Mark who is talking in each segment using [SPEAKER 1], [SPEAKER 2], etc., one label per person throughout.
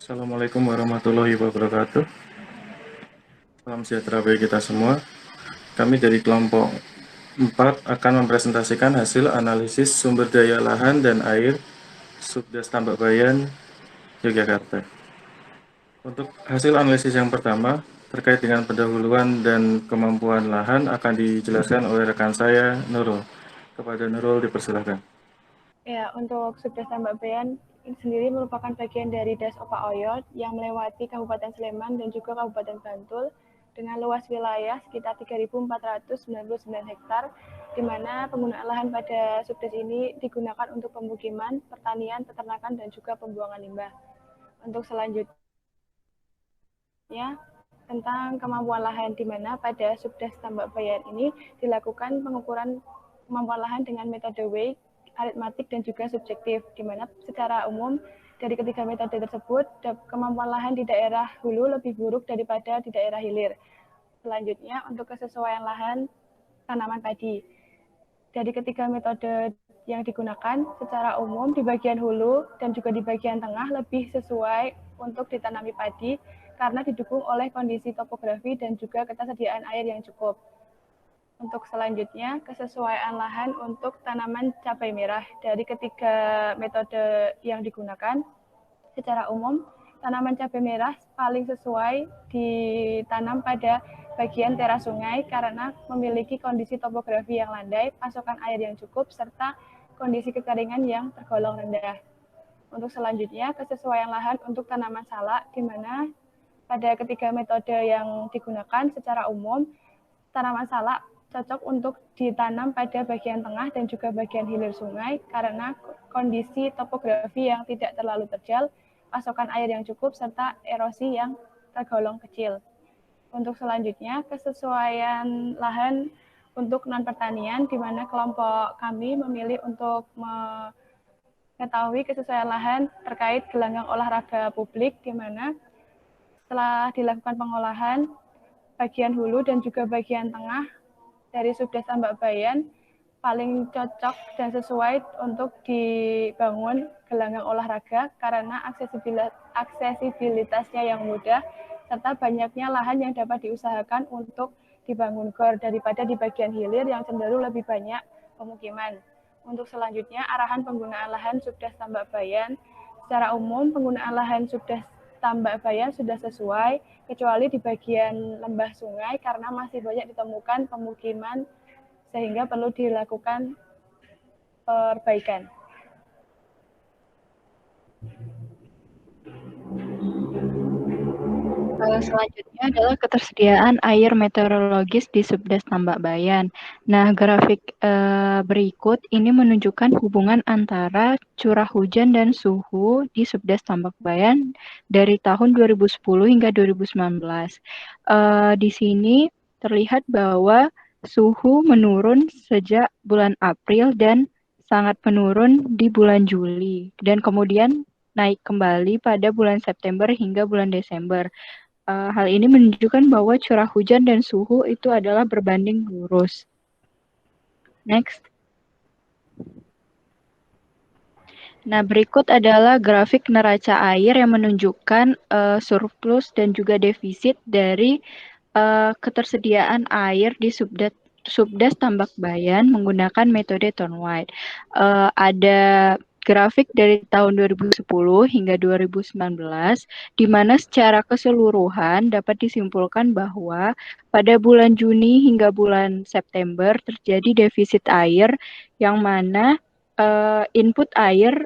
[SPEAKER 1] Assalamualaikum warahmatullahi wabarakatuh. Salam sejahtera bagi kita semua. Kami dari kelompok 4 akan mempresentasikan hasil analisis sumber daya lahan dan air Subdes Tambak Bayan, Yogyakarta. Untuk hasil analisis yang pertama, terkait dengan pendahuluan dan kemampuan lahan akan dijelaskan oleh rekan saya, Nurul. Kepada Nurul dipersilakan.
[SPEAKER 2] Ya, untuk Subdes Tambak Bayan sendiri merupakan bagian dari Das Opa Oyot yang melewati Kabupaten Sleman dan juga Kabupaten Bantul dengan luas wilayah sekitar 3.499 hektar, di mana penggunaan lahan pada Subdes ini digunakan untuk pemukiman, pertanian, peternakan, dan juga pembuangan limbah. Untuk selanjutnya, tentang kemampuan lahan, di mana pada Subdes Tambak Bayan ini dilakukan pengukuran kemampuan lahan dengan metode weight, aritmatik, dan juga subjektif, di mana secara umum dari ketiga metode tersebut kemampuan lahan di daerah hulu lebih buruk daripada di daerah hilir. Selanjutnya, untuk kesesuaian lahan tanaman padi. Dari ketiga metode yang digunakan, secara umum di bagian hulu dan juga di bagian tengah lebih sesuai untuk ditanami padi karena didukung oleh kondisi topografi dan juga ketersediaan air yang cukup. Untuk selanjutnya, kesesuaian lahan untuk tanaman cabai merah. Dari ketiga metode yang digunakan, secara umum, tanaman cabai merah paling sesuai ditanam pada bagian teras sungai karena memiliki kondisi topografi yang landai, pasokan air yang cukup, serta kondisi kekeringan yang tergolong rendah. Untuk selanjutnya, kesesuaian lahan untuk tanaman salak, di mana pada ketiga metode yang digunakan secara umum, tanaman salak cocok untuk ditanam pada bagian tengah dan juga bagian hilir sungai karena kondisi topografi yang tidak terlalu terjal, pasokan air yang cukup, serta erosi yang tergolong kecil. Untuk selanjutnya, kesesuaian lahan untuk non-pertanian, di mana kelompok kami memilih untuk mengetahui kesesuaian lahan terkait gelanggang olahraga publik, di mana setelah dilakukan pengolahan, bagian hulu dan juga bagian tengah dari Subdes Tambak Bayan paling cocok dan sesuai untuk dibangun gelanggang olahraga karena aksesibilitasnya yang mudah serta banyaknya lahan yang dapat diusahakan untuk dibangun gor daripada di bagian hilir yang cenderung lebih banyak pemukiman. Untuk selanjutnya, arahan penggunaan lahan Subdes Tambak Bayan. Secara umum, penggunaan lahan Subdes Tambak Bayan sudah sesuai, kecuali di bagian lembah sungai karena masih banyak ditemukan pemukiman sehingga perlu dilakukan perbaikan.
[SPEAKER 3] Selanjutnya adalah ketersediaan air meteorologis di Subdes Tambak Bayan. Nah, grafik berikut ini menunjukkan hubungan antara curah hujan dan suhu di Subdes Tambak Bayan dari tahun 2010 hingga 2019. Di sini terlihat bahwa suhu menurun sejak bulan April dan sangat menurun di bulan Juli dan kemudian naik kembali pada bulan September hingga bulan Desember. Hal ini menunjukkan bahwa curah hujan dan suhu itu adalah berbanding lurus. Next. Nah, berikut adalah grafik neraca air yang menunjukkan surplus dan juga defisit dari ketersediaan air di Subdes Tambak Bayan menggunakan metode Thornwright. Ada grafik dari tahun 2010 hingga 2019, di mana secara keseluruhan dapat disimpulkan bahwa pada bulan Juni hingga bulan September terjadi defisit air, yang mana input air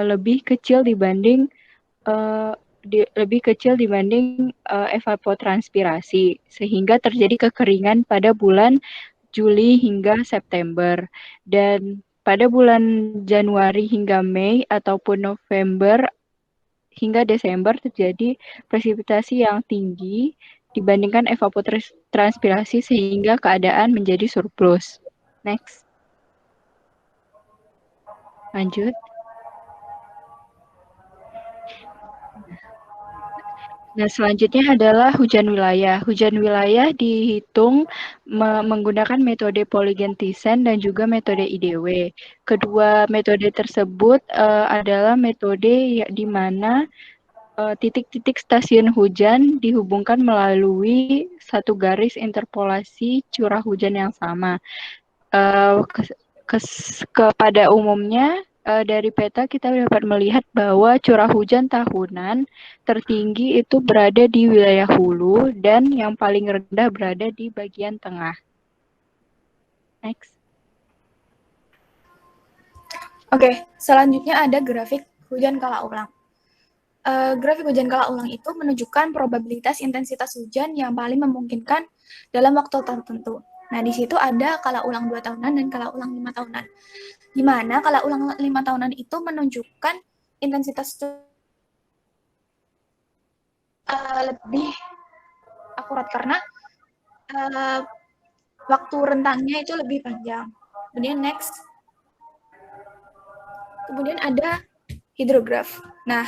[SPEAKER 3] lebih kecil dibanding evapotranspirasi, sehingga terjadi kekeringan pada bulan Juli hingga September. Dan pada bulan Januari hingga Mei ataupun November hingga Desember terjadi presipitasi yang tinggi dibandingkan evapotranspirasi sehingga keadaan menjadi surplus. Next. Lanjut. Nah, selanjutnya adalah hujan wilayah. Hujan wilayah dihitung menggunakan metode polygentisen dan juga metode IDW. Kedua metode tersebut adalah metode di mana titik-titik stasiun hujan dihubungkan melalui satu garis interpolasi curah hujan yang sama. Pada umumnya, dari peta kita dapat melihat bahwa curah hujan tahunan tertinggi itu berada di wilayah hulu dan yang paling rendah berada di bagian tengah. Next.
[SPEAKER 4] Oke, selanjutnya ada grafik hujan kala ulang. Grafik hujan kala ulang itu menunjukkan probabilitas intensitas hujan yang paling memungkinkan dalam waktu tertentu. Nah, di situ ada kala ulang 2 tahunan dan kala ulang 5 tahunan. Di mana kala ulang 5 tahunan itu menunjukkan intensitas lebih akurat karena waktu rentangnya itu lebih panjang. Kemudian next. Kemudian ada hidrograf. Nah,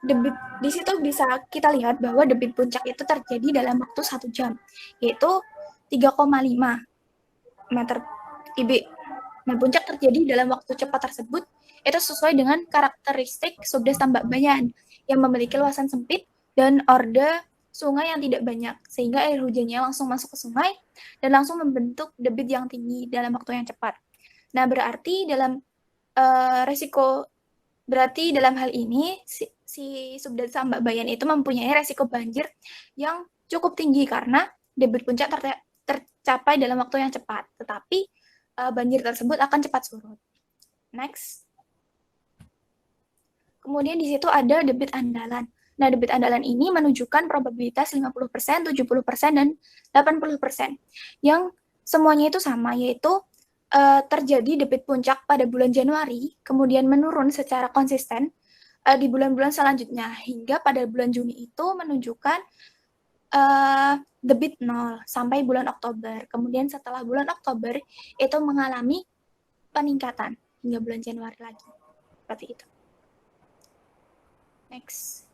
[SPEAKER 4] debit di situ bisa kita lihat bahwa debit puncak itu terjadi dalam waktu 1 jam, yaitu 3,5 meter kubik. Nah, puncak terjadi dalam waktu cepat tersebut itu sesuai dengan karakteristik subdes tambak bayan yang memiliki luasan sempit dan orde sungai yang tidak banyak, sehingga air hujannya langsung masuk ke sungai dan langsung membentuk debit yang tinggi dalam waktu yang cepat. Nah, berarti dalam dalam hal ini si subdes tambak bayan itu mempunyai resiko banjir yang cukup tinggi karena debit puncak tercapai dalam waktu yang cepat, tetapi banjir tersebut akan cepat surut. Next. Kemudian di situ ada debit andalan. Nah, debit andalan ini menunjukkan probabilitas 50%, 70%, dan 80%. Yang semuanya itu sama, yaitu terjadi debit puncak pada bulan Januari, kemudian menurun secara konsisten di bulan-bulan selanjutnya, hingga pada bulan Juni itu menunjukkan debit 0 sampai bulan Oktober. Kemudian setelah bulan Oktober itu mengalami peningkatan hingga bulan Januari lagi. Seperti itu. Next.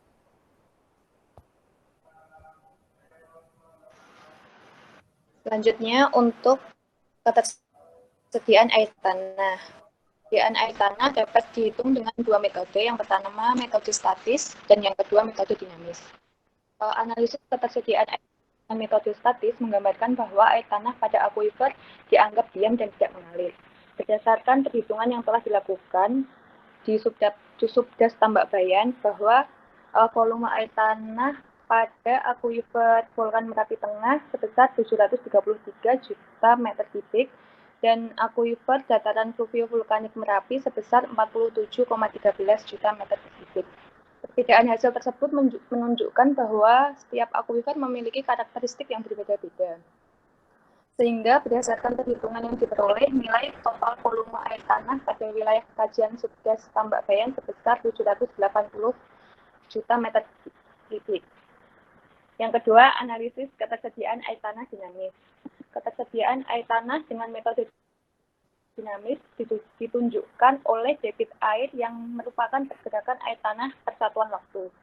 [SPEAKER 5] Selanjutnya untuk ketersediaan air tanah. Ketersediaan air tanah dapat dihitung dengan 2 metode. Yang pertama metode statis dan yang kedua metode dinamis. Analisis ketersediaan air tanah metode statis menggambarkan bahwa air tanah pada akuifer dianggap diam dan tidak mengalir. Berdasarkan perhitungan yang telah dilakukan di subdes tambak bayan bahwa volume air tanah pada akuifer Vulkan Merapi Tengah sebesar 733 juta meter kubik dan akuifer dataran fluvio vulkanik Merapi sebesar 47,13 juta meter kubik. Perbedaan hasil tersebut menunjukkan bahwa setiap akuifer memiliki karakteristik yang berbeda-beda. Sehingga berdasarkan perhitungan yang diperoleh, nilai total volume air tanah pada wilayah kajian subdes tambak bayan sebesar 780 juta meter kubik. Yang kedua, analisis ketersediaan air tanah dinamis. Ketersediaan air tanah dengan metode dinamis ditunjukkan oleh debit air yang merupakan pergerakan air tanah per satuan waktu.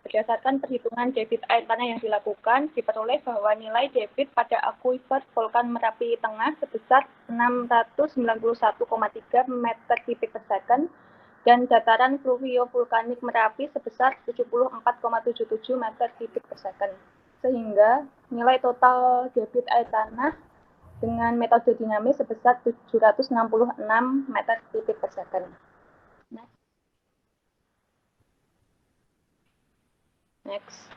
[SPEAKER 5] Berdasarkan perhitungan debit air tanah yang dilakukan, diperoleh bahwa nilai debit pada akuifer Vulkan Merapi Tengah sebesar 691,3 meter kubik per second dan dataran fluvio vulkanik Merapi sebesar 74,77 meter kubik per second. Sehingga nilai total debit air tanah dengan metode dinamis sebesar 766 meter kubik per second. Next.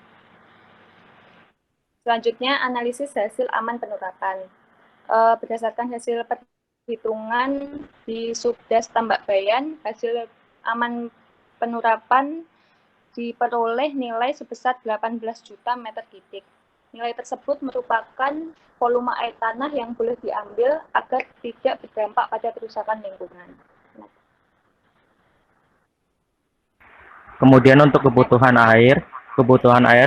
[SPEAKER 5] Selanjutnya, analisis hasil aman penerapan. Berdasarkan hasil perhitungan di subdes tambak bayan, hasil aman penerapan diperoleh nilai sebesar 18 juta meter kubik. Nilai tersebut merupakan volume air tanah yang boleh diambil agar tidak berdampak pada kerusakan lingkungan.
[SPEAKER 6] Kemudian untuk kebutuhan air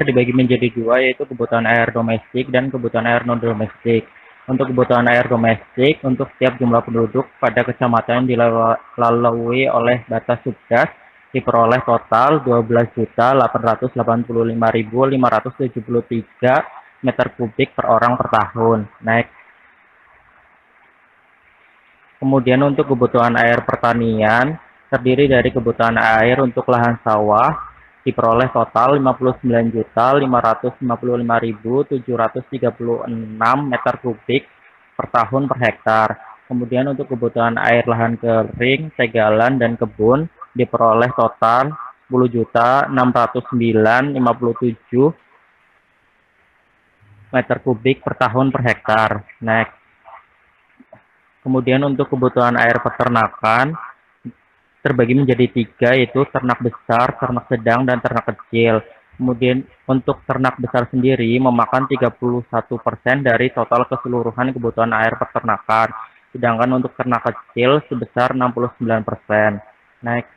[SPEAKER 6] dibagi menjadi dua, yaitu kebutuhan air domestik dan kebutuhan air non-domestik. Untuk kebutuhan air domestik, untuk setiap jumlah penduduk pada kecamatan yang dilalui oleh batas subdes, diperoleh total 12.885.573 meter kubik per orang per tahun. Next. Kemudian untuk kebutuhan air pertanian, terdiri dari kebutuhan air untuk lahan sawah, diperoleh total 59.555.736 meter kubik per tahun per hektar. Kemudian untuk kebutuhan air lahan kering, tegalan, dan kebun diperoleh total 10.609.057 meter kubik per tahun per hektar. Next. Kemudian untuk kebutuhan air peternakan terbagi menjadi 3, yaitu ternak besar, ternak sedang, dan ternak kecil. Kemudian untuk ternak besar sendiri memakan 31% dari total keseluruhan kebutuhan air peternakan. Sedangkan untuk ternak kecil sebesar 69%. Next.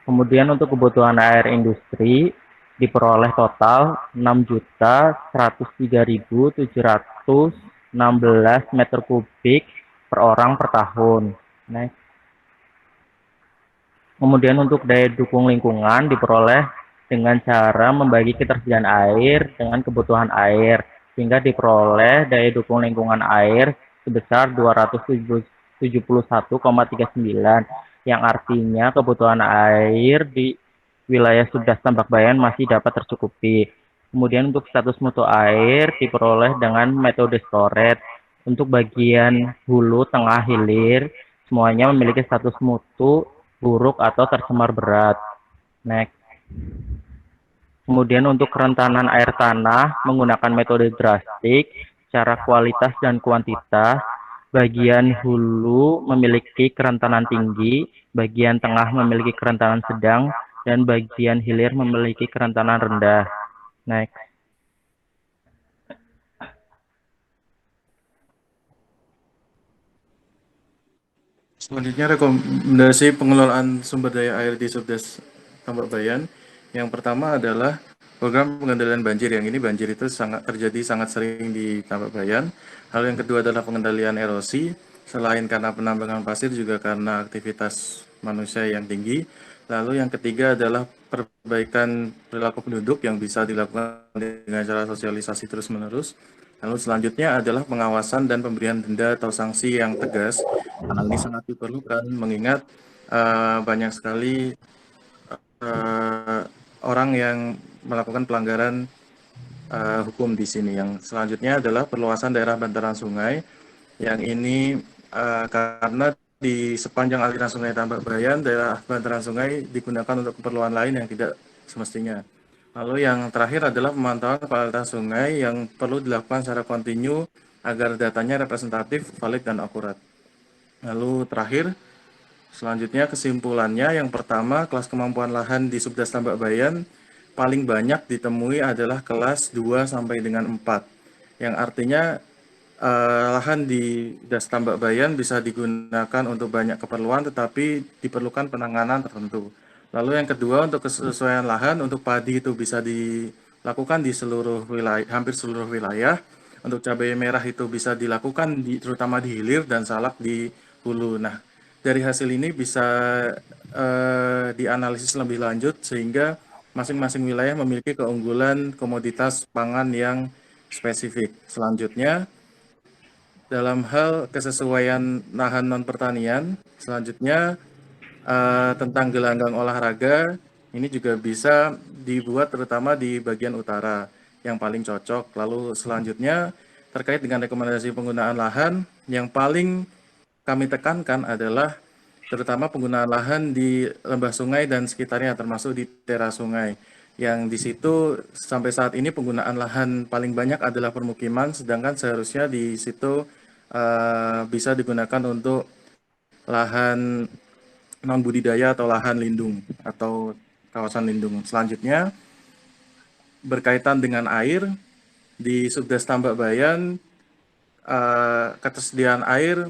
[SPEAKER 6] Kemudian untuk kebutuhan air industri diperoleh total 6.103.716 meter kubik per orang per tahun. Next. Kemudian untuk daya dukung lingkungan diperoleh dengan cara membagi ketersediaan air dengan kebutuhan air, sehingga diperoleh daya dukung lingkungan air sebesar 271,39, yang artinya kebutuhan air di wilayah Subdas Tambak Bayan masih dapat tercukupi. Kemudian untuk status mutu air diperoleh dengan metode storage. Untuk bagian hulu, tengah, hilir, semuanya memiliki status mutu buruk atau tercemar berat. Next. Kemudian untuk kerentanan air tanah menggunakan metode drastik, secara kualitas dan kuantitas, bagian hulu memiliki kerentanan tinggi, bagian tengah memiliki kerentanan sedang, dan bagian hilir memiliki kerentanan rendah. Next.
[SPEAKER 1] Selanjutnya rekomendasi pengelolaan sumber daya air di Subdas Tambak Bayan. Yang pertama adalah program pengendalian banjir. Yang ini banjir itu terjadi sangat sering di Tambak Bayan. Hal yang kedua adalah pengendalian erosi. Selain karena penambangan pasir juga karena aktivitas manusia yang tinggi. Lalu yang ketiga adalah perbaikan perilaku penduduk yang bisa dilakukan dengan cara sosialisasi terus-menerus. Lalu selanjutnya adalah pengawasan dan pemberian denda atau sanksi yang tegas. Hal ini sangat diperlukan mengingat banyak sekali orang yang melakukan pelanggaran hukum di sini. Yang selanjutnya adalah perluasan daerah bantaran sungai. Yang ini karena di sepanjang aliran sungai Tambak Bayan, daerah bantaran sungai digunakan untuk keperluan lain yang tidak semestinya. Lalu yang terakhir adalah pemantauan kualitas sungai yang perlu dilakukan secara kontinu agar datanya representatif, valid, dan akurat. Lalu terakhir, selanjutnya kesimpulannya, yang pertama, kelas kemampuan lahan di Subdas Tambak Bayan paling banyak ditemui adalah kelas 2 sampai dengan 4, yang artinya lahan di Das Tambak Bayan bisa digunakan untuk banyak keperluan, tetapi diperlukan penanganan tertentu. Lalu yang kedua, untuk kesesuaian lahan untuk padi itu bisa dilakukan di seluruh wilayah, hampir seluruh wilayah. Untuk cabai merah itu bisa dilakukan terutama di hilir dan salak di hulu. Nah, dari hasil ini bisa dianalisis lebih lanjut sehingga masing-masing wilayah memiliki keunggulan komoditas pangan yang spesifik. Selanjutnya, dalam hal kesesuaian lahan non-pertanian, selanjutnya tentang gelanggang olahraga, ini juga bisa dibuat terutama di bagian utara yang paling cocok. Lalu selanjutnya terkait dengan rekomendasi penggunaan lahan, yang paling kami tekankan adalah terutama penggunaan lahan di lembah sungai dan sekitarnya, termasuk di teras sungai. Yang di situ sampai saat ini penggunaan lahan paling banyak adalah permukiman, sedangkan seharusnya di situ bisa digunakan untuk lahan non budidaya atau lahan lindung atau kawasan lindung. Selanjutnya berkaitan dengan air di Subdas Tambak Bayan, ketersediaan air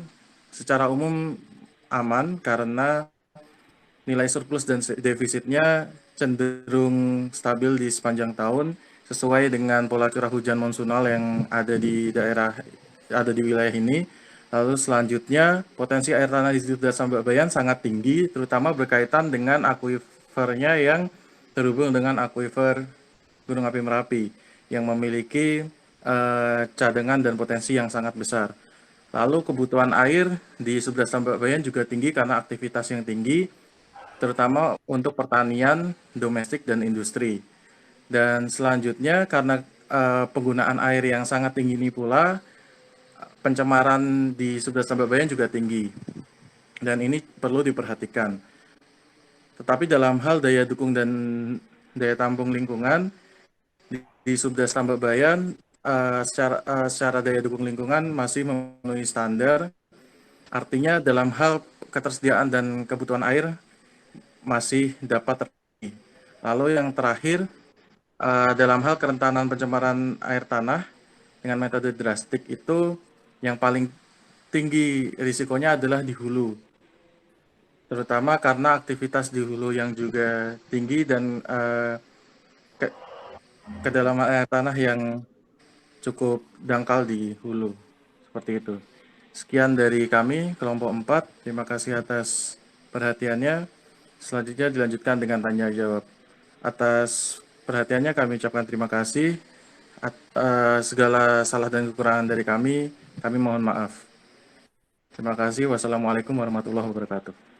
[SPEAKER 1] secara umum aman karena nilai surplus dan defisitnya cenderung stabil di sepanjang tahun sesuai dengan pola curah hujan monsunal yang ada di wilayah ini. Lalu selanjutnya, potensi air tanah di Subdas Tambak Bayan sangat tinggi, terutama berkaitan dengan akuifernya yang terhubung dengan akuifer Gunung Api Merapi, yang memiliki cadangan dan potensi yang sangat besar. Lalu kebutuhan air di Subdas Tambak Bayan juga tinggi karena aktivitas yang tinggi, terutama untuk pertanian, domestik, dan industri. Dan selanjutnya karena penggunaan air yang sangat tinggi ini pula, pencemaran di Subdas Tambak Bayan juga tinggi. Dan ini perlu diperhatikan. Tetapi dalam hal daya dukung dan daya tampung lingkungan, di Subdas Tambak Bayan secara daya dukung lingkungan masih memenuhi standar. Artinya dalam hal ketersediaan dan kebutuhan air masih dapat terpenuhi. Lalu yang terakhir, dalam hal kerentanan pencemaran air tanah dengan metode drastik itu yang paling tinggi risikonya adalah di hulu. Terutama karena aktivitas di hulu yang juga tinggi dan kedalaman air tanah yang cukup dangkal di hulu. Seperti itu. Sekian dari kami, kelompok 4. Terima kasih atas perhatiannya. Selanjutnya dilanjutkan dengan tanya jawab. Atas perhatiannya kami ucapkan terima kasih. Segala salah dan kekurangan dari kami mohon maaf. Terima kasih. Wassalamualaikum warahmatullahi wabarakatuh.